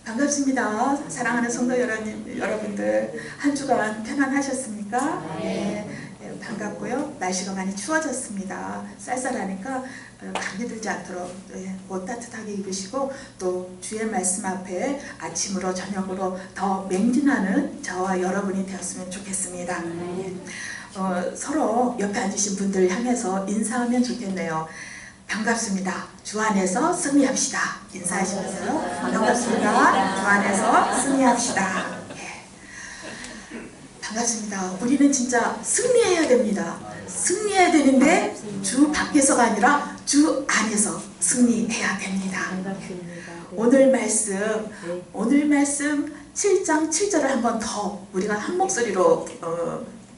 반갑습니다. 사랑하는 성도 여러분들, 한 주간 편안하셨습니까? 네, 반갑고요. 날씨가 많이 추워졌습니다. 쌀쌀하니까 감기 들지 않도록 옷 따뜻하게 입으시고, 또 주의 말씀 앞에 아침으로 저녁으로 더 맹진하는 저와 여러분이 되었으면 좋겠습니다. 서로 옆에 앉으신 분들 향해서 인사하면 좋겠네요. 반갑습니다. 주 안에서 승리합시다. 인사하시면서요. 반갑습니다. 주 안에서 승리합시다. 반갑습니다. 우리는 진짜 승리해야 됩니다. 승리해야 되는데 주 밖에서가 아니라 주 안에서 승리해야 됩니다. 오늘 말씀 7장 7절을 한번 더 우리가 한 목소리로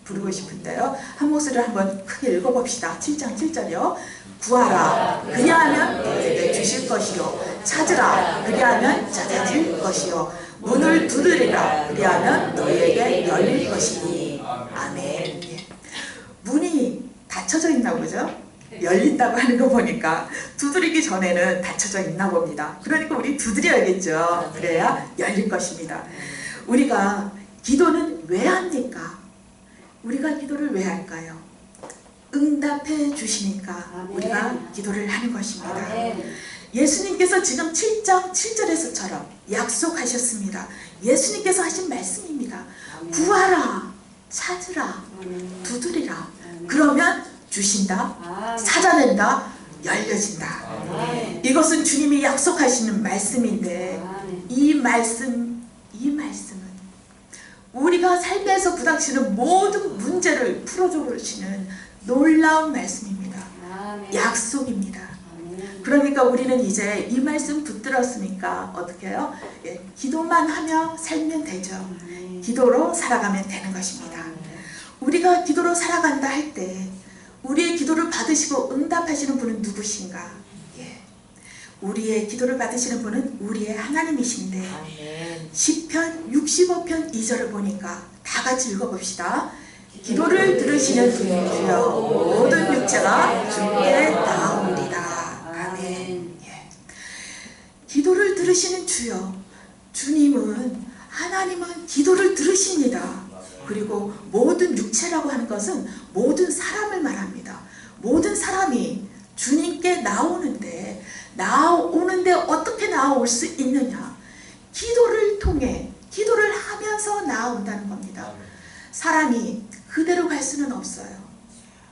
부르고 싶은데요. 한 목소리로 한번 크게 읽어봅시다. 7장 7절이요. 구하라, 그리하면 너에게 주실 것이요. 찾으라, 그리하면 찾아질 것이요. 문을 두드리라, 그리하면 너에게 열릴 것이니. 아멘. 문이 닫혀져 있나 보죠? 열린다고 하는 거 보니까 두드리기 전에는 닫혀져 있나 봅니다. 그러니까 우리 두드려야겠죠. 그래야 열릴 것입니다. 우리가 기도는 왜 합니까? 우리가 기도를 왜 할까요? 응답해 주시니까 우리가 기도를 하는 것입니다. 예수님께서 지금 7장 7절에서처럼 약속하셨습니다. 예수님께서 하신 말씀입니다. 구하라, 찾으라, 두드리라. 그러면 주신다, 찾아낸다, 열려진다. 이것은 주님이 약속하시는 말씀인데, 이 말씀은 우리가 삶에서 부닥치는 모든 문제를 풀어줘 주시는 놀라운 말씀입니다. 약속입니다. 그러니까 우리는 이제 이 말씀 붙들었으니까 어떻게 해요? 기도만 하며 살면 되죠. 기도로 살아가면 되는 것입니다. 우리가 기도로 살아간다 할 때 우리의 기도를 받으시고 응답하시는 분은 누구신가? 우리의 기도를 받으시는 분은 우리의 하나님이신데, 시편 65편 2절을 보니까 다 같이 읽어봅시다. 기도를 들으시는 주여 모든 육체가 주께 나오리라. 아멘. 기도를 들으시는 주여, 하나님은 기도를 들으십니다. 그리고 모든 육체라고 하는 것은 모든 사람을 말합니다. 모든 사람이 주님께 나오는데 어떻게 나올 수 있느냐? 기도를 통해, 기도를 하면서 나온다는 겁니다. 사람이 그대로 갈 수는 없어요.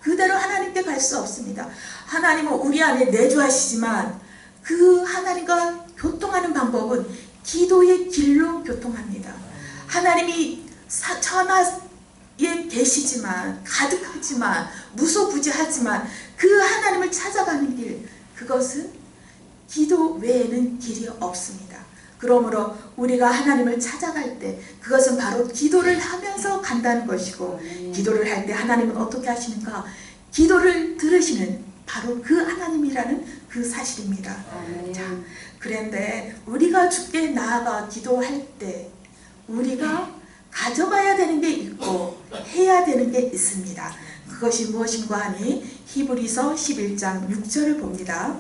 그대로 하나님께 갈 수 없습니다. 하나님은 우리 안에 내주하시지만 그 하나님과 교통하는 방법은 기도의 길로 교통합니다. 하나님이 천하에 계시지만, 가득하지만, 무소부지하지만 그 하나님을 찾아가는 길, 그것은 기도 외에는 길이 없습니다. 그러므로 우리가 하나님을 찾아갈 때 그것은 바로 기도를 하면서 간다는 것이고, 기도를 할 때 하나님은 어떻게 하시는가? 기도를 들으시는 바로 그 하나님이라는 그 사실입니다. 자, 그런데 우리가 주께 나아가 기도할 때 우리가 가져가야 되는 게 있고 해야 되는 게 있습니다. 그것이 무엇인가 하니 히브리서 11장 6절을 봅니다.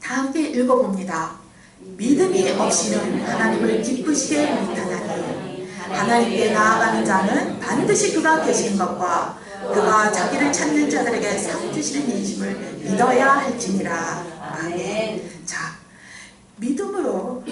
다 함께 읽어봅니다. 믿음이 없이는 하나님을 기쁘시게 못하나니 하나님께 나아가는 자는 반드시 그가 계시는 것과 그가 자기를 찾는 자들에게 상 주시는 인심을 믿어야 할지니라. 아멘. 자, 믿음으로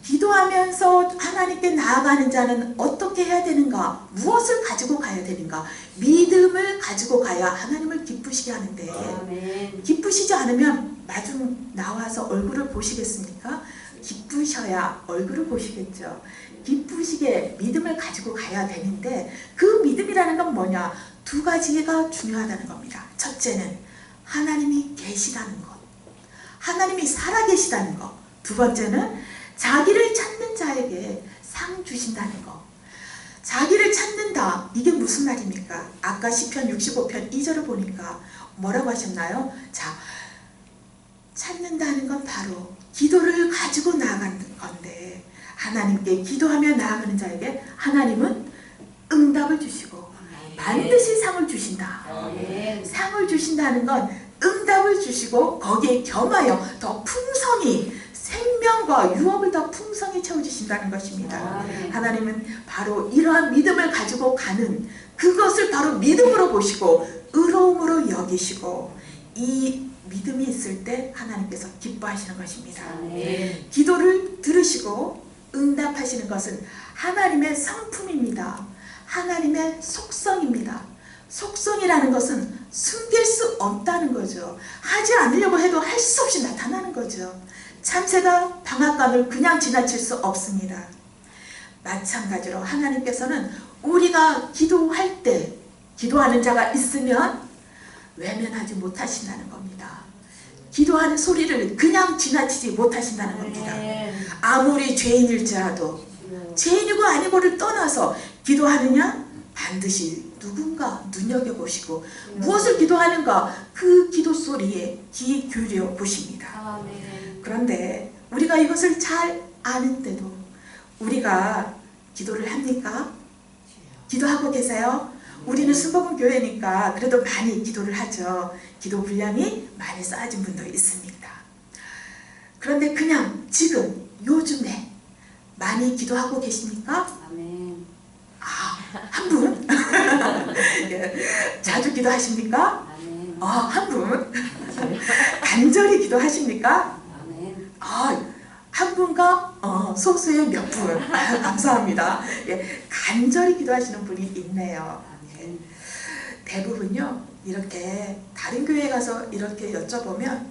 기도하면서 하나님께 나아가는 자는 어떻게 해야 되는가? 무엇을 가지고 가야 되는가? 믿음을 가지고 가야 하나님을 기쁘시게 하는데, 아멘. 기쁘시지 않으면 마주 나와서 얼굴을 보시겠습니까? 기쁘셔야 얼굴을 보시겠죠. 기쁘시게 믿음을 가지고 가야 되는데, 그 믿음이라는 건 뭐냐? 두 가지가 중요하다는 겁니다. 첫째는 하나님이 계시다는 것, 하나님이 살아계시다는 것. 두 번째는 자기를 찾는 자에게 상 주신다는 것. 자기를 찾는다, 이게 무슨 말입니까? 아까 시편 65편 2절을 보니까 뭐라고 하셨나요? 자, 찾는다는 건 바로 기도를 가지고 나아가는 건데, 하나님께 기도하며 나아가는 자에게 하나님은 응답을 주시고 반드시 상을 주신다. 상을 주신다는 건 응답을 주시고 거기에 겸하여 더 풍성히 생명 생명과 유업을 더 풍성히 채워주신다는 것입니다. 하나님은 바로 이러한 믿음을 가지고 가는 그것을 바로 믿음으로 보시고 의로움으로 여기시고 이 믿음이 있을 때 하나님께서 기뻐하시는 것입니다. 기도를 들으시고 응답하시는 것은 하나님의 성품입니다. 하나님의 속성입니다. 속성이라는 것은 숨길 수 없다는 거죠. 하지 않으려고 해도 할 수 없이 나타나는 거죠. 참새가 방앗간을 그냥 지나칠 수 없습니다. 마찬가지로 하나님께서는 우리가 기도할 때 기도하는 자가 있으면 외면하지 못하신다는 겁니다. 기도하는 소리를 그냥 지나치지 못하신다는 겁니다. 아무리 죄인일지라도 죄인이고 아니고를 떠나서 기도하느냐? 반드시 누군가 눈여겨보시고 무엇을 기도하는가? 그 기도 소리에 귀 기울여 보십니다. 그런데 우리가 이것을 잘 아는데도 우리가 기도를 합니까? 기도하고 계세요? 우리는 수복음 교회니까 그래도 많이 기도를 하죠. 기도 분량이 많이 쌓아진 분도 있습니다. 그런데 그냥 지금 요즘에 많이 기도하고 계십니까? 한 분? 예, 자주 기도하십니까? 한 분? 간절히 기도하십니까? 한 분과 소수의 몇 분. 감사합니다. 예, 간절히 기도하시는 분이 있네요. 예, 대부분요 이렇게 다른 교회에 가서 이렇게 여쭤보면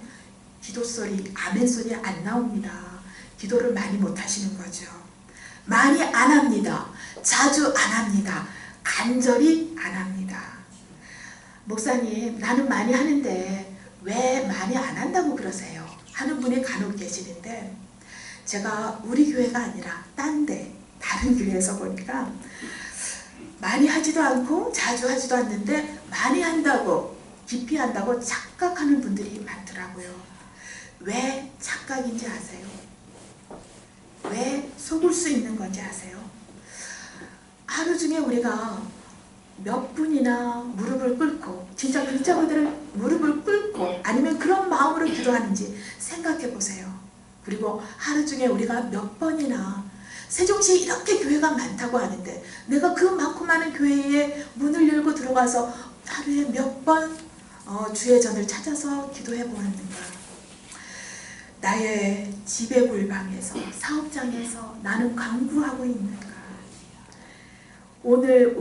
기도 소리, 아멘 소리 안 나옵니다. 기도를 많이 못 하시는 거죠. 많이 안 합니다. 자주 안 합니다. 간절히 안 합니다. 목사님, 나는 많이 하는데 왜 많이 안 한다고 그러세요? 하는 분이 간혹 계시는데 제가 우리 교회가 아니라 다른 교회에서 보니까 많이 하지도 않고 자주 하지도 않는데 많이 한다고, 깊이 한다고 착각하는 분들이 많더라고요. 왜 착각인지 아세요? 왜 속을 수 있는 건지 아세요? 하루 중에 우리가 몇 분이나 무릎을 꿇고 진짜 글자 그대로 무릎을 꿇고 아니면 그런 마음으로 기도하는지 생각해 보세요. 그리고 하루 중에 우리가 몇 번이나 세종시에 이렇게 교회가 많다고 하는데 내가 그 많고 많은 교회에 문을 열고 들어가서 하루에 몇 번 주의 전을 찾아서 기도해 보는가? 나의 집의 골방에서 사업장에서 나는 강구하고 있는가? 오늘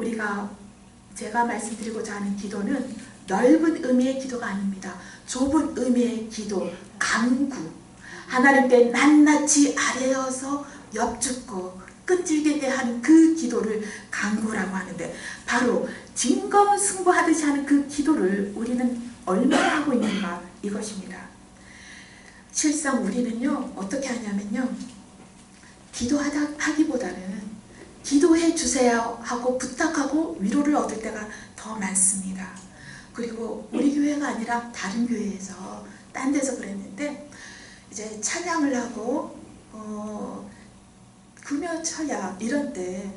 제가 말씀드리고자 하는 기도는 넓은 의미의 기도가 아닙니다. 좁은 의미의 기도, 강구. 하나님께 낱낱이 아뢰어서 엽죽고 끈질게 대하는 그 기도를 강구라고 하는데 바로 진검승부하듯이 하는 그 기도를 우리는 얼마나 하고 있는가 이것입니다. 실상 우리는요 어떻게 하냐면요 기도하기보다는 기도해 주세요 하고 부탁하고 위로를 얻을 때가 더 많습니다. 그리고 우리 교회가 아니라 다른 교회에서 딴 데서 그랬는데 이제 찬양을 하고 금요철야 이런 때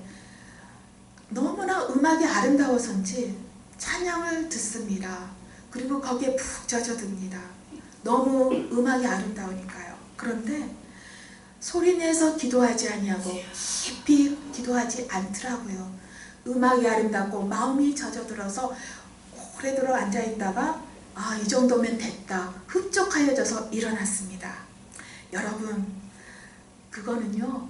너무나 음악이 아름다워서인지 찬양을 듣습니다. 그리고 거기에 푹 젖어듭니다. 너무 음악이 아름다우니까요. 그런데 소리내서 기도하지 아니하고 깊이 기도하지 않더라고요. 음악이 아름답고 마음이 젖어들어서 오래도록 앉아있다가 이 정도면 됐다 흡족하여져서 일어났습니다. 여러분 그거는요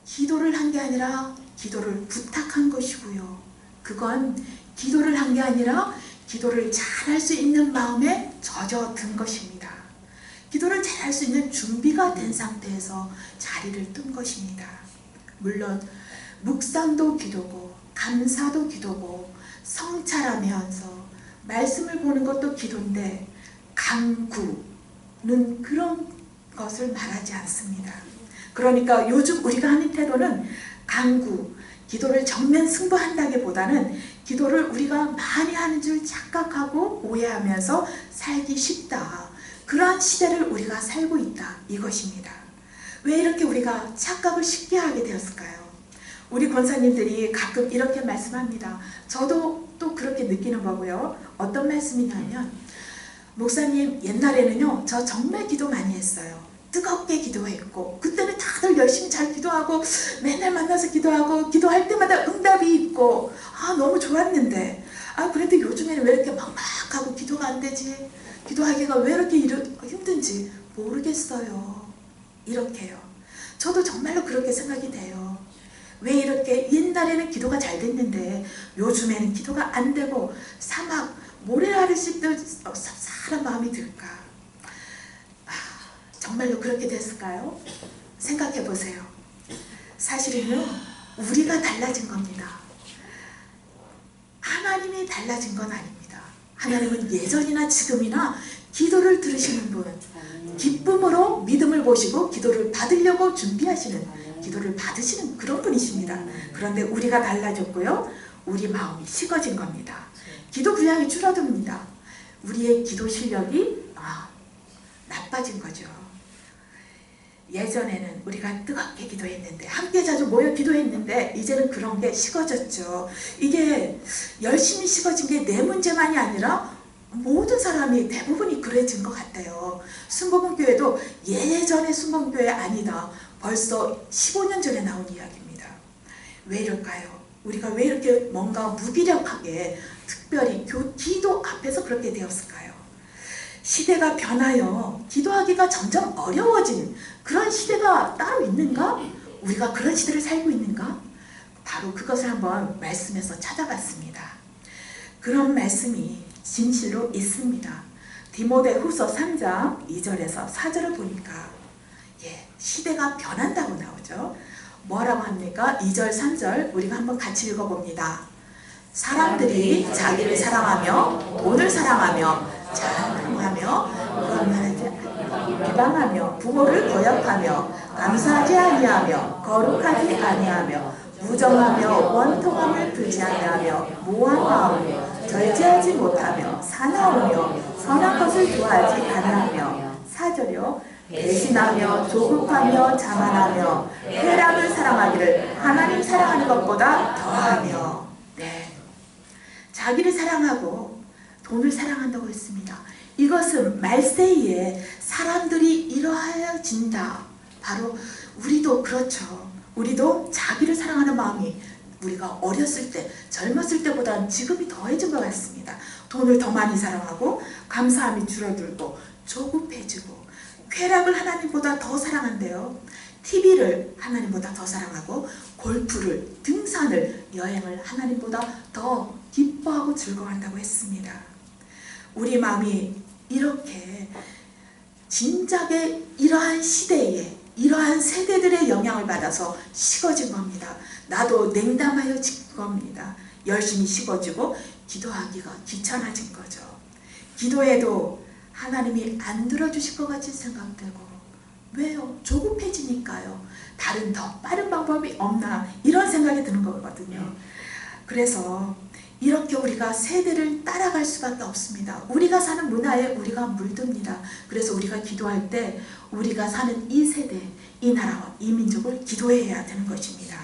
기도를 한 게 아니라 기도를 부탁한 것이고요. 그건 기도를 한 게 아니라 기도를 잘할 수 있는 마음에 젖어든 것입니다. 기도를 잘할 수 있는 준비가 된 상태에서 자리를 뜬 것입니다. 물론 묵상도 기도고 감사도 기도고 성찰하면서 말씀을 보는 것도 기도인데 강구는 그런 것을 말하지 않습니다. 그러니까 요즘 우리가 하는 태도는 강구, 기도를 정면 승부한다기보다는 기도를 우리가 많이 하는 줄 착각하고 오해하면서 살기 쉽다. 그러한 시대를 우리가 살고 있다. 이것입니다. 왜 이렇게 우리가 착각을 쉽게 하게 되었을까요? 우리 권사님들이 가끔 이렇게 말씀합니다. 저도 또 그렇게 느끼는 거고요. 어떤 말씀이냐면 목사님 옛날에는요 저 정말 기도 많이 했어요. 뜨겁게 기도했고, 그때는 다들 열심히 잘 기도하고 맨날 만나서 기도하고 기도할 때마다 응답이 있고 너무 좋았는데, 그런데 요즘에는 왜 이렇게 막막하고 기도가 안 되지? 기도하기가 왜 이렇게 힘든지 모르겠어요. 이렇게요. 저도 정말로 그렇게 생각이 돼요. 왜 이렇게 옛날에는 기도가 잘 됐는데 요즘에는 기도가 안 되고 사막 모래알을 씹듯 쌉쌀한 마음이 들까? 정말로 그렇게 됐을까요? 생각해 보세요. 사실은요, 우리가 달라진 겁니다. 하나님이 달라진 건 아닙니다. 하나님은 예전이나 지금이나 기도를 들으시는 분, 기쁨으로 믿음을 보시고 기도를 받으려고 준비하시는, 기도를 받으시는 그런 분이십니다. 그런데 우리가 달라졌고요, 우리 마음이 식어진 겁니다. 기도 분량이 줄어듭니다. 우리의 기도 실력이 나빠진 거죠. 예전에는 우리가 뜨겁게 기도했는데, 함께 자주 모여 기도했는데, 이제는 그런 게 식어졌죠. 이게 열심히 식어진 게 내 문제만이 아니라 모든 사람이 대부분이 그래진 것 같아요. 순복음교회도 예전의 순복음교회 아니다, 벌써 15년 전에 나온 이야기입니다. 왜 이럴까요? 우리가 왜 이렇게 뭔가 무기력하게 특별히 기도 앞에서 그렇게 되었을까요? 시대가 변하여 기도하기가 점점 어려워진 그런 시대가 따로 있는가? 우리가 그런 시대를 살고 있는가? 바로 그것을 한번 말씀에서 찾아봤습니다. 그런 말씀이 진실로 있습니다. 디모데후서 3장 2절에서 4절을 보니까 시대가 변한다고 나오죠. 뭐라고 합니까? 2절 3절 우리가 한번 같이 읽어봅니다. 사람들이 자기를 사랑하며 돈을 사랑하며 자랑하며 비방하며 부모를 거역하며 감사하지 아니하며 거룩하지 아니하며 무정하며 원통함을 두지 아니하며 모한 마음으로 절제하지 못하며 사나우며 선한 것을 좋아하지 아니하며 4절이요 배신하며 조급하며 자만하며 쾌락을 사랑하기를 하나님 사랑하는 것보다 더하며. 자기를 사랑하고 돈을 사랑한다고 했습니다. 이것은 말세이에 사람들이 이러하여진다. 바로 우리도 그렇죠. 우리도 자기를 사랑하는 마음이 우리가 어렸을 때, 젊었을 때보다는 지금이 더해진 것 같습니다. 돈을 더 많이 사랑하고 감사함이 줄어들고 조급해지고, 쾌락을 하나님보다 더 사랑한대요. TV를 하나님보다 더 사랑하고, 골프를, 등산을, 여행을 하나님보다 더 기뻐하고 즐거워한다고 했습니다. 우리 마음이 이렇게 진작에 이러한 시대에, 이러한 세대들의 영향을 받아서 식어진 겁니다. 나도 냉담하여 진 겁니다. 열심히 식어지고 기도하기가 귀찮아진 거죠. 기도해도 하나님이 안 들어주실 것 같이 생각되고, 왜요? 조급해지니까요. 다른 더 빠른 방법이 없나, 이런 생각이 드는 거거든요. 그래서 이렇게 우리가 세대를 따라갈 수밖에 없습니다. 우리가 사는 문화에 우리가 물듭니다. 그래서 우리가 기도할 때 우리가 사는 이 세대, 이 나라와 이 민족을 기도해야 되는 것입니다.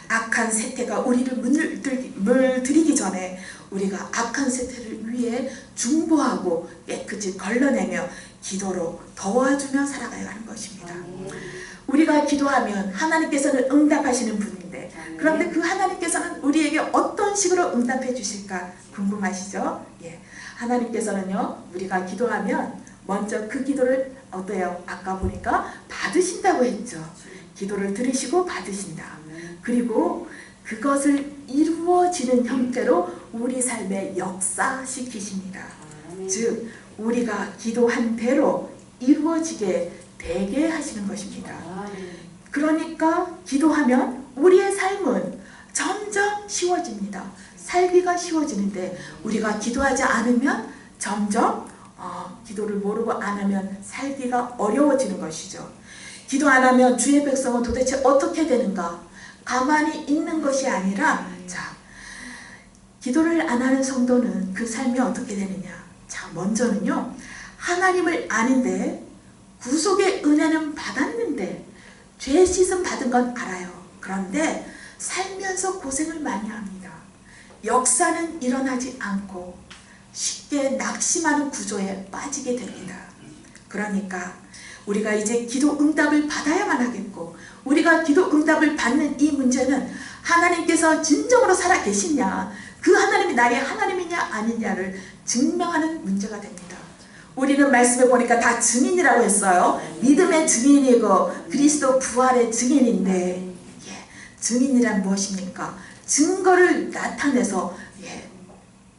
악한 세태가 우리를 물들이기 전에 우리가 악한 세태를 위해 중보하고 깨끗이 걸러내며 기도로 도와주며 살아가야 하는 것입니다. 우리가 기도하면 하나님께서는 응답하시는 분인데, 그런데 그 하나님께서는 우리에게 어떤 식으로 응답해 주실까 궁금하시죠? 하나님께서는요, 우리가 기도하면 먼저 그 기도를 어때요? 아까 보니까 받으신다고 했죠. 기도를 들으시고 받으신다. 그리고 그것을 이루어지는 형태로 우리 삶에 역사시키십니다. 즉 우리가 기도한 대로 이루어지게 되게 하시는 것입니다. 그러니까 기도하면 우리의 삶은 점점 쉬워집니다. 살기가 쉬워지는데, 우리가 기도하지 않으면 점점 기도를 모르고 안 하면 살기가 어려워지는 것이죠. 기도 안 하면 주의 백성은 도대체 어떻게 되는가? 가만히 있는 것이 아니라, 기도를 안 하는 성도는 그 삶이 어떻게 되느냐? 먼저는요, 하나님을 아는데, 구속의 은혜는 받았는데, 죄 씻음 받은 건 알아요. 그런데 살면서 고생을 많이 합니다. 역사는 일어나지 않고 쉽게 낙심하는 구조에 빠지게 됩니다. 그러니까 우리가 이제 기도 응답을 받아야만 하겠고, 우리가 기도 응답을 받는 이 문제는 하나님께서 진정으로 살아 계시냐, 그 하나님이 나의 하나님이냐 아니냐를 증명하는 문제가 됩니다. 우리는 말씀에 보니까 다 증인이라고 했어요. 믿음의 증인이고 그리스도 부활의 증인인데, 증인이란 무엇입니까? 증거를 나타내서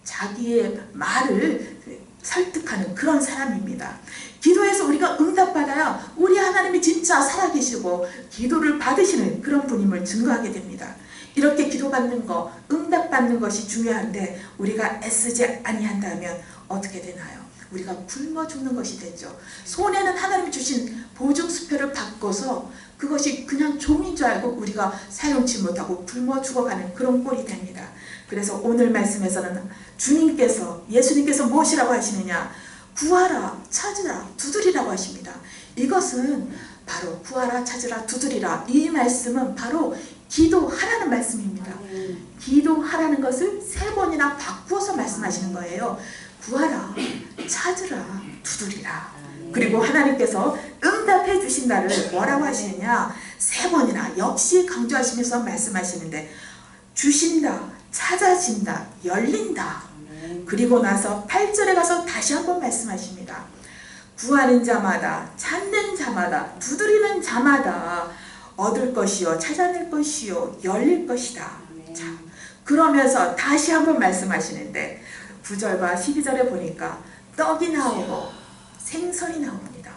자기의 말을 설득하는 그런 사람입니다. 기도해서 우리가 응답받아야 우리 하나님이 진짜 살아계시고 기도를 받으시는 그런 분임을 증거하게 됩니다. 이렇게 기도받는 거, 응답받는 것이 중요한데 우리가 애쓰지 아니한다면 어떻게 되나요? 우리가 굶어 죽는 것이 되죠. 손에는 하나님이 주신 보증수표를 받고서 그것이 그냥 종인 줄 알고 우리가 사용치 못하고 굶어 죽어가는 그런 꼴이 됩니다. 그래서 오늘 말씀에서는 주님께서, 예수님께서 무엇이라고 하시느냐? 구하라, 찾으라, 두드리라고 하십니다. 이것은 바로 구하라, 찾으라, 두드리라, 이 말씀은 바로 기도하라는 말씀입니다. 기도하라는 것을 3번이나 바꾸어서 말씀하시는 거예요. 구하라, 찾으라, 두드리라. 그리고 하나님께서 응답해 주신다를 뭐라고 하시느냐? 3번이나 역시 강조하시면서 말씀하시는데, 주신다, 찾아진다, 열린다. 그리고 나서 8절에 가서 다시 한번 말씀하십니다. 구하는 자마다, 찾는 자마다, 두드리는 자마다 얻을 것이요, 찾아낼 것이요, 열릴 것이다. 자, 그러면서 다시 한번 말씀하시는데 9절과 12절에 보니까 떡이 나오고 생선이 나옵니다.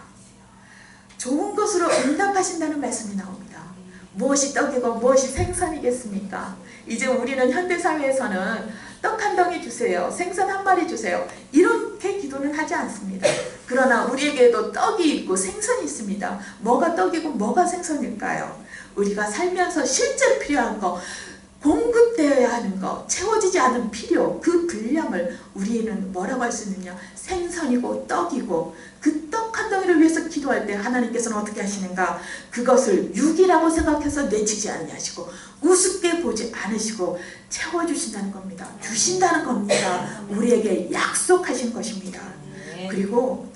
좋은 것으로 응답하신다는 말씀이 나옵니다. 무엇이 떡이고 무엇이 생선이겠습니까? 이제 우리는 현대사회에서는 떡 한 덩이 주세요, 생선 한 마리 주세요, 이렇게 기도는 하지 않습니다. 그러나 우리에게도 떡이 있고 생선이 있습니다. 뭐가 떡이고 뭐가 생선일까요? 우리가 살면서 실제로 필요한 거, 공급되어야 하는 거, 채워지지 않은 필요, 그 분량을 우리는 뭐라고 할 수 있느냐? 생선이고 떡이고, 그 떡 한 덩이를 위해서 기도할 때 하나님께서는 어떻게 하시는가? 그것을 육이라고 생각해서 내치지 아니하시고 우습게 보지 않으시고 채워주신다는 겁니다. 주신다는 겁니다. 우리에게 약속하신 것입니다. 그리고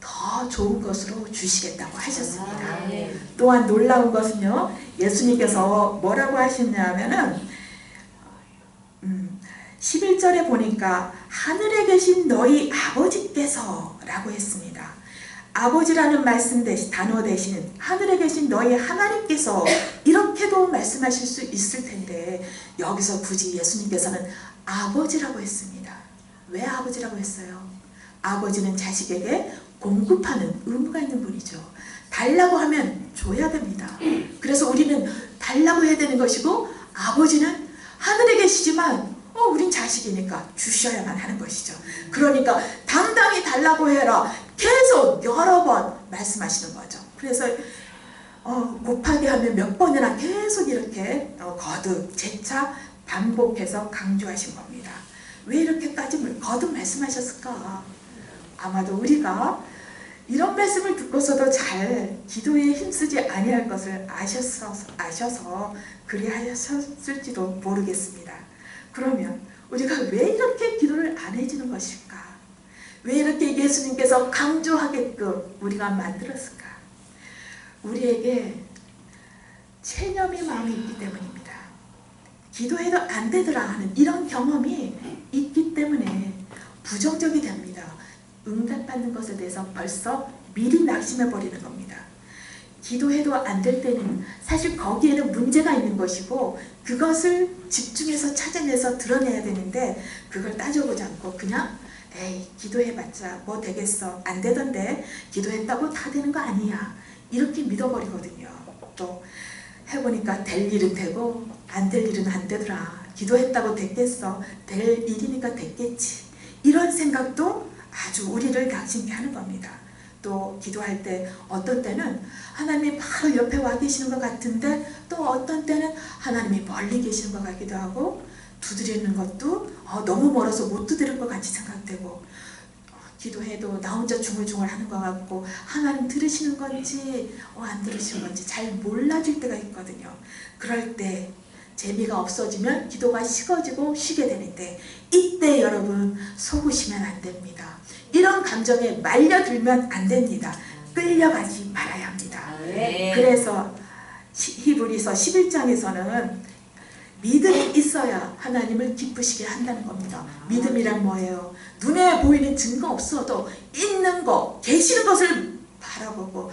더 좋은 것으로 주시겠다고 하셨습니다. 또한 놀라운 것은요, 예수님께서 뭐라고 하셨냐면은 11절에 보니까 하늘에 계신 너희 아버지께서 라고 했습니다. 아버지라는 말씀 대신, 단어 대신 하늘에 계신 너희 하나님께서, 이렇게도 말씀하실 수 있을 텐데 여기서 굳이 예수님께서는 아버지라고 했습니다. 왜 아버지라고 했어요? 아버지는 자식에게 공급하는 의무가 있는 분이죠. 달라고 하면 줘야 됩니다. 그래서 우리는 달라고 해야 되는 것이고, 아버지는 하늘에 계시지만 우린 자식이니까 주셔야만 하는 것이죠. 그러니까 당당히 달라고 해라, 계속 여러 번 말씀하시는 거죠. 그래서 곱하기 하면 몇 번이나 계속 이렇게 거듭 재차 반복해서 강조하신 겁니다. 왜 이렇게까지 거듭 말씀하셨을까? 아마도 우리가 이런 말씀을 듣고서도 잘 기도에 힘쓰지 아니할 것을 아셔서 그리하셨을지도 모르겠습니다. 그러면 우리가 왜 이렇게 기도를 안 해주는 것일까? 왜 이렇게 예수님께서 강조하게끔 우리가 만들었을까? 우리에게 체념의 마음이 있기 때문입니다. 기도해도 안 되더라 하는 이런 경험이 있기 때문에 부정적이 됩니다. 응답받는 것에 대해서 벌써 미리 낙심해 버리는 겁니다. 기도해도 안 될 때는 사실 거기에는 문제가 있는 것이고, 그것을 집중해서 찾아내서 드러내야 되는데 그걸 따져보지 않고 그냥 에이, 기도해봤자 뭐 되겠어, 안 되던데 기도했다고 다 되는 거 아니야, 이렇게 믿어버리거든요. 또 해보니까 될 일은 되고 안 될 일은 안 되더라, 기도했다고 됐겠어, 될 일이니까 됐겠지, 이런 생각도 아주 우리를 낙심케 하는 겁니다. 또 기도할 때 어떤 때는 하나님이 바로 옆에 와 계시는 것 같은데, 또 어떤 때는 하나님이 멀리 계시는 것 같기도 하고, 두드리는 것도 너무 멀어서 못 두드릴 것 같이 생각되고, 기도해도 나 혼자 중얼중얼 하는 것 같고 하나님 들으시는 건지 안 들으시는 건지 잘 몰라질 때가 있거든요. 그럴 때 재미가 없어지면 기도가 식어지고 쉬게 되는데, 이때 여러분 속으시면 안 됩니다. 이런 감정에 말려들면 안 됩니다. 끌려가지 말아야 합니다. 아멘. 그래서 히브리서 11장에서는 믿음이 있어야 하나님을 기쁘시게 한다는 겁니다. 믿음이란 뭐예요? 눈에 보이는 증거 없어도 있는 거, 계시는 것을 바라보고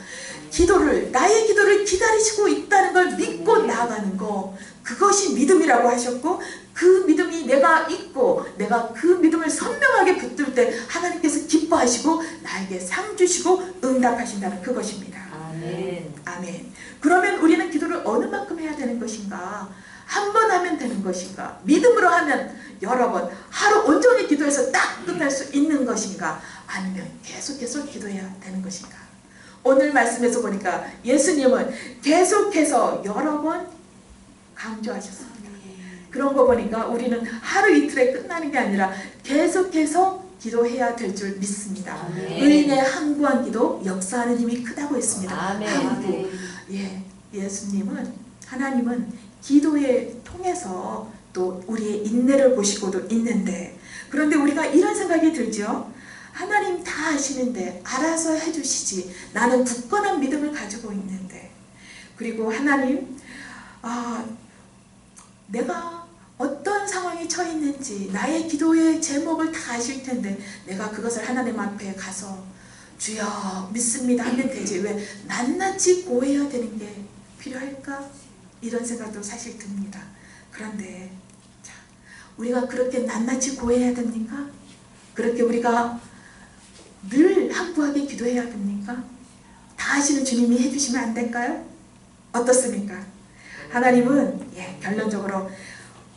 나의 기도를 기다리시고 있다는 걸 믿고 나아가는 거, 그것이 믿음이라고 하셨고, 그 믿음이 내가 있고 내가 그 믿음을 선명하게 붙들 때 하나님께서 기뻐하시고 나에게 상 주시고 응답하신다는 그것입니다. 아멘. 아멘. 그러면 우리는 기도를 어느 만큼 해야 되는 것인가? 한 번 하면 되는 것인가? 믿음으로 하면 여러 번, 하루 온전히 기도해서 딱 끝날 수 있는 것인가? 아니면 계속해서 기도해야 되는 것인가? 오늘 말씀에서 보니까 예수님은 계속해서 여러 번 강조하셨습니다. 그런 거 보니까 우리는 하루 이틀에 끝나는 게 아니라 계속해서 기도해야 될 줄 믿습니다. 아멘. 의인의 항구한 기도 역사하는 힘이 크다고 했습니다. 아멘. 항구. 하나님은 기도에 통해서 또 우리의 인내를 보시고도 있는데, 그런데 우리가 이런 생각이 들죠. 하나님 다 아시는데 알아서 해주시지, 나는 굳건한 믿음을 가지고 있는데. 그리고 하나님, 내가 어떤 상황에 처해 있는지 나의 기도의 제목을 다 아실 텐데 내가 그것을 하나님 앞에 가서 주여 믿습니다 하면 되지, 왜 낱낱이 고해야 되는 게 필요할까? 이런 생각도 사실 듭니다. 그런데 우리가 그렇게 낱낱이 고해야 됩니까? 그렇게 우리가 늘 확고하게 기도해야 됩니까? 다 아시는 주님이 해주시면 안 될까요? 어떻습니까? 하나님은 결론적으로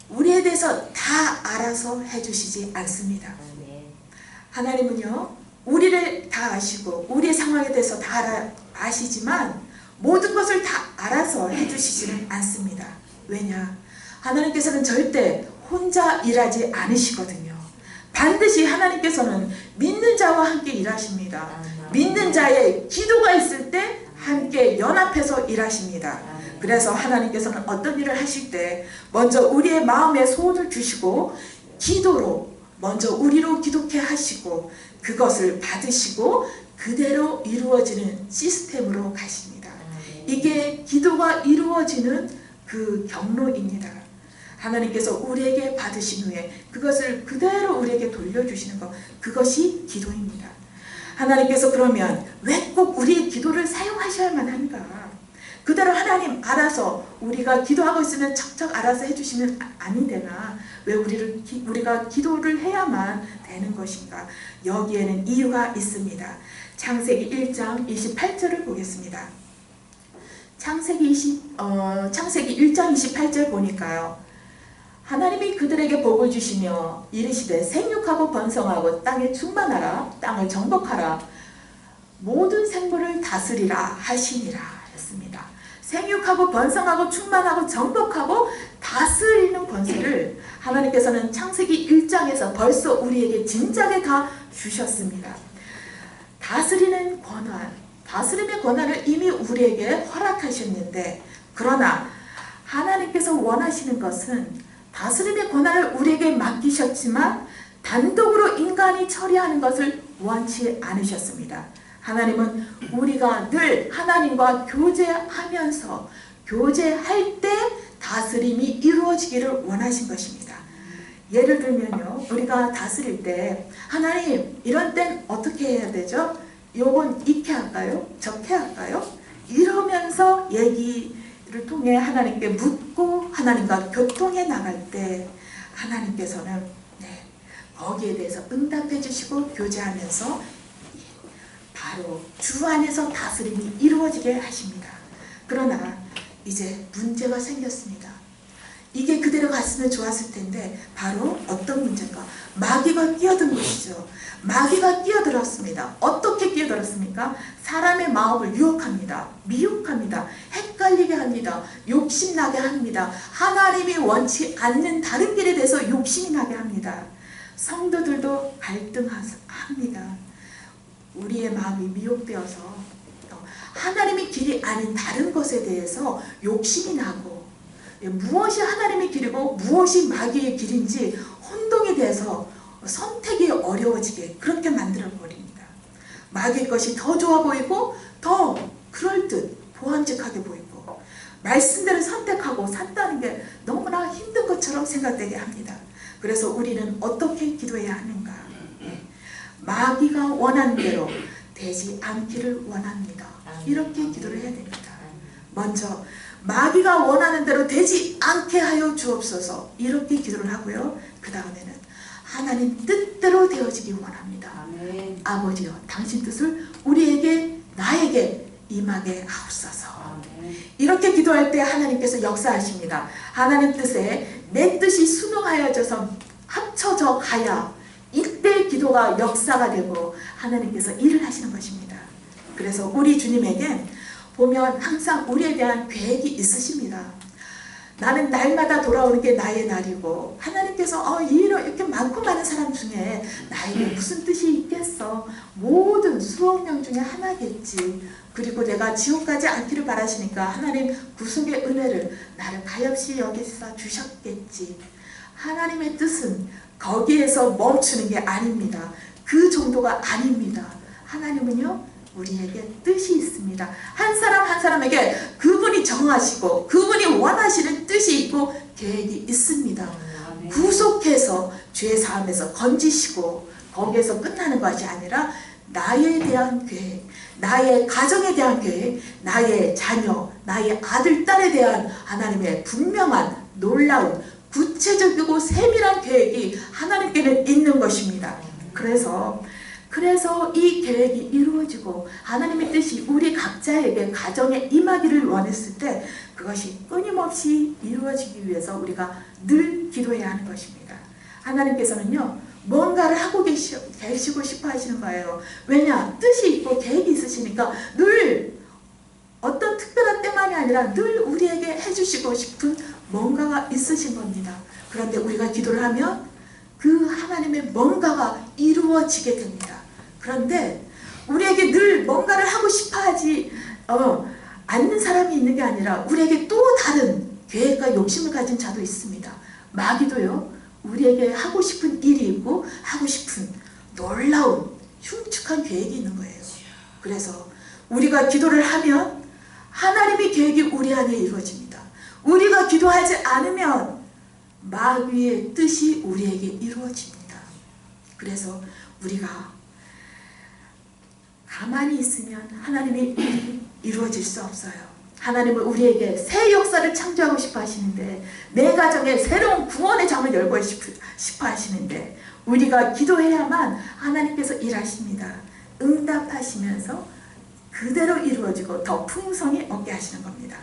우리에 대해서 다 알아서 해주시지 않습니다. 하나님은요, 우리를 다 아시고 우리의 상황에 대해서 다 아시지만 모든 것을 다 알아서 해주시지는 않습니다. 왜냐? 하나님께서는 절대 혼자 일하지 않으시거든요. 반드시 하나님께서는 믿는 자와 함께 일하십니다. 믿는 자의 기도가 있을 때 함께 연합해서 일하십니다. 그래서 하나님께서는 어떤 일을 하실 때 먼저 우리의 마음에 소원을 주시고 기도로 먼저 우리로 기도케 하시고 그것을 받으시고 그대로 이루어지는 시스템으로 가십니다. 이게 기도가 이루어지는 그 경로입니다. 하나님께서 우리에게 받으신 후에 그것을 그대로 우리에게 돌려주시는 것, 그것이 기도입니다. 하나님께서 그러면 왜 꼭 우리의 기도를 사용하셔야만 한가? 그대로 하나님 알아서 우리가 기도하고 있으면 척척 알아서 해주시면 아니되나 왜 우리가 기도를 해야만 되는 것인가? 여기에는 이유가 있습니다. 창세기 1장 28절을 보겠습니다. 창세기 1장 28절 보니까요, 하나님이 그들에게 복을 주시며 이르시되 생육하고 번성하고 땅에 충만하라, 땅을 정복하라, 모든 생물을 다스리라 하시니라 했습니다. 생육하고 번성하고 충만하고 정복하고 다스리는 권세를 하나님께서는 창세기 1장에서 벌써 우리에게 진작에 다 주셨습니다. 다스리는 권한, 다스림의 권한을 이미 우리에게 허락하셨는데, 그러나 하나님께서 원하시는 것은 다스림의 권한을 우리에게 맡기셨지만 단독으로 인간이 처리하는 것을 원치 않으셨습니다. 하나님은 우리가 늘 하나님과 교제하면서 교제할 때 다스림이 이루어지기를 원하신 것입니다. 예를 들면요, 우리가 다스릴 때 하나님 이런 땐 어떻게 해야 되죠? 요건 이렇게 할까요? 저렇게 할까요? 이러면서 얘기를 통해 하나님께 묻고 하나님과 교통해 나갈 때 하나님께서는 거기에 대해서 응답해 주시고 교제하면서 바로 주 안에서 다스림이 이루어지게 하십니다. 그러나 이제 문제가 생겼습니다. 이게 그대로 갔으면 좋았을 텐데 바로 어떤 문제인가? 마귀가 끼어든 것이죠. 마귀가 끼어들었습니다. 어떻게 끼어들었습니까? 사람의 마음을 유혹합니다. 미혹합니다. 헷갈리게 합니다. 욕심나게 합니다. 하나님이 원치 않는 다른 길에 대해서 욕심이 나게 합니다. 성도들도 갈등합니다. 우리의 마음이 미혹되어서 하나님의 길이 아닌 다른 것에 대해서 욕심이 나고 무엇이 하나님의 길이고 무엇이 마귀의 길인지 혼동이 돼서 선택이 어려워지게 그렇게 만들어 버립니다. 마귀의 것이 더 좋아 보이고 더 그럴듯 보람직하게 보이고 말씀대로 선택하고 산다는 게 너무나 힘든 것처럼 생각되게 합니다. 그래서 우리는 어떻게 기도해야 하는가? 마귀가 원하는 대로 되지 않기를 원합니다. 이렇게 기도를 해야 됩니다. 먼저 마귀가 원하는 대로 되지 않게 하여 주옵소서, 이렇게 기도를 하고요. 그 다음에는 하나님 뜻대로 되어지기 원합니다. 아멘. 아버지여, 당신 뜻을 우리에게, 나에게 임하게 하옵소서. 아멘. 이렇게 기도할 때 하나님께서 역사하십니다. 하나님 뜻에 내 뜻이 순응하여져서 합쳐져 가야 이때 기도가 역사가 되고 하나님께서 일을 하시는 것입니다. 그래서 우리 주님에겐 보면 항상 우리에 대한 계획이 있으십니다. 나는 날마다 돌아오는 게 나의 날이고, 하나님께서 이렇게 많고 많은 사람 중에 나에게 무슨 뜻이 있겠어, 모든 수억 명 중에 하나겠지. 그리고 내가 지옥 가지 않기를 바라시니까 하나님 구속의 은혜를 나를 가엾이 여기서 주셨겠지. 하나님의 뜻은 거기에서 멈추는 게 아닙니다. 그 정도가 아닙니다. 하나님은요, 우리에게 뜻이 있습니다. 한 사람 한 사람에게 그분이 정하시고 그분이 원하시는 뜻이 있고 계획이 있습니다. 구속해서 죄 사함에서 건지시고 거기에서 끝나는 것이 아니라 나에 대한 계획, 나의 가정에 대한 계획, 나의 자녀, 나의 아들, 딸에 대한 하나님의 분명한 놀라운 구체적이고 세밀한 계획이 하나님께는 있는 것입니다. 그래서 이 계획이 이루어지고 하나님의 뜻이 우리 각자에게 가정에 임하기를 원했을 때 그것이 끊임없이 이루어지기 위해서 우리가 늘 기도해야 하는 것입니다. 하나님께서는요, 뭔가를 하고 계시고 싶어 하시는 거예요. 왜냐? 뜻이 있고 계획이 있으시니까 늘 어떤 특별한 때만이 아니라 늘 우리에게 해주시고 싶은 뭔가가 있으신 겁니다. 그런데 우리가 기도를 하면 그 하나님의 뭔가가 이루어지게 됩니다. 그런데 우리에게 늘 뭔가를 하고 싶어하지 않는 사람이 있는 게 아니라 우리에게 또 다른 계획과 욕심을 가진 자도 있습니다. 마귀도요, 우리에게 하고 싶은 일이 있고 하고 싶은 놀라운 흉측한 계획이 있는 거예요. 그래서 우리가 기도를 하면 하나님의 계획이 우리 안에 이루어집니다. 우리가 기도하지 않으면 마귀의 뜻이 우리에게 이루어집니다. 그래서 우리가 가만히 있으면 하나님의 일이 이루어질 수 없어요. 하나님은 우리에게 새 역사를 창조하고 싶어 하시는데, 내 가정에 새로운 구원의 장을 열고 싶어 하시는데, 우리가 기도해야만 하나님께서 일하십니다. 응답하시면서 그대로 이루어지고 더 풍성히 얻게 하시는 겁니다.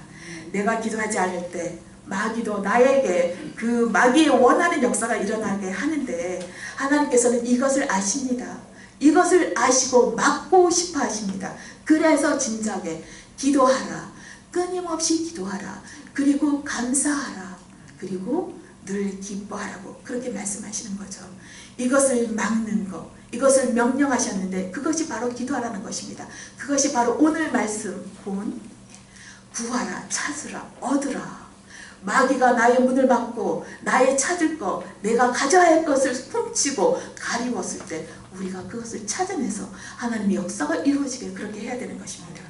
내가 기도하지 않을 때 마귀도 나에게 그 마귀의 원하는 역사가 일어나게 하는데, 하나님께서는 이것을 아십니다. 이것을 아시고 막고 싶어 하십니다. 그래서 진작에 기도하라, 끊임없이 기도하라, 그리고 감사하라, 그리고 늘 기뻐하라고 그렇게 말씀하시는 거죠. 이것을 막는 것, 이것을 명령하셨는데 그것이 바로 기도하라는 것입니다. 그것이 바로 오늘 말씀 본 구하라, 찾으라, 얻으라. 마귀가 나의 문을 막고 나의 찾을 것, 내가 가져야 할 것을 훔치고 가리웠을 때 우리가 그것을 찾아내서 하나님의 역사가 이루어지게 그렇게 해야 되는 것입니다.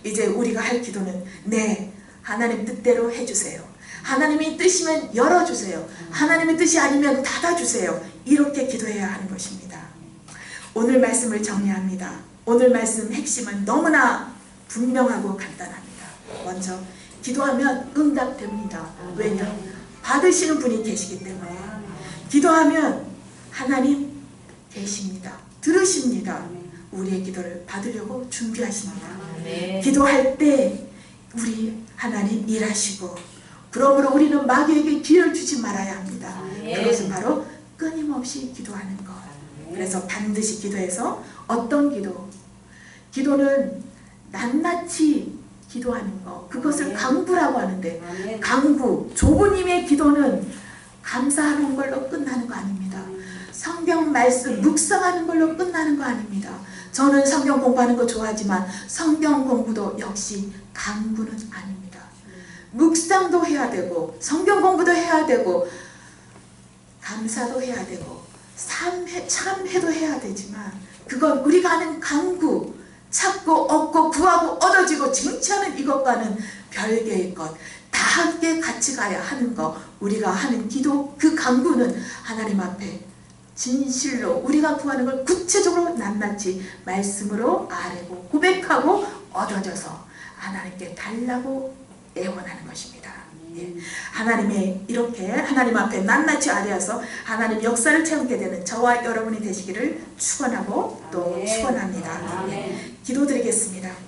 이제 우리가 할 기도는 네, 하나님 뜻대로 해주세요. 하나님의 뜻이면 열어주세요. 하나님의 뜻이 아니면 닫아주세요. 이렇게 기도해야 하는 것입니다. 오늘 말씀을 정리합니다. 오늘 말씀 핵심은 너무나 분명하고 간단합니다. 먼저 기도하면 응답됩니다. 왜냐? 받으시는 분이 계시기 때문에. 기도하면 하나님 계십니다. 들으십니다. 우리의 기도를 받으려고 준비하십니다. 기도할 때 우리 하나님 일하시고, 그러므로 우리는 마귀에게 기회를 주지 말아야 합니다. 그것은 바로 끊임없이 기도하는 것. 그래서 반드시 기도해서 어떤 기도? 기도는 낱낱이 기도하는 것, 그것을 강구라고 하는데, 강구, 조부님의 기도는 감사하는 걸로 끝나는 거 아닙니다. 성경 말씀 묵상하는 걸로 끝나는 거 아닙니다. 저는 성경 공부하는 거 좋아하지만 성경 공부도 역시 강구는 아닙니다. 묵상도 해야 되고 성경 공부도 해야 되고 감사도 해야 되고 참회도 해야 되지만, 그건 우리가 하는 강구, 찾고 얻고 구하고 얻어지고 쟁취하는 이것과는 별개의 것, 다 함께 같이 가야 하는 것, 우리가 하는 기도 그 간구는 하나님 앞에 진실로 우리가 구하는 걸 구체적으로 낱낱이 말씀으로 아뢰고 고백하고 얻어져서 하나님께 달라고 애원하는 것입니다. 예. 하나님의 이렇게 하나님 앞에 낱낱이 아뢰어서 하나님 역사를 체험하게 되는 저와 여러분이 되시기를 축원하고 또 축원합니다. 예. 기도드리겠습니다.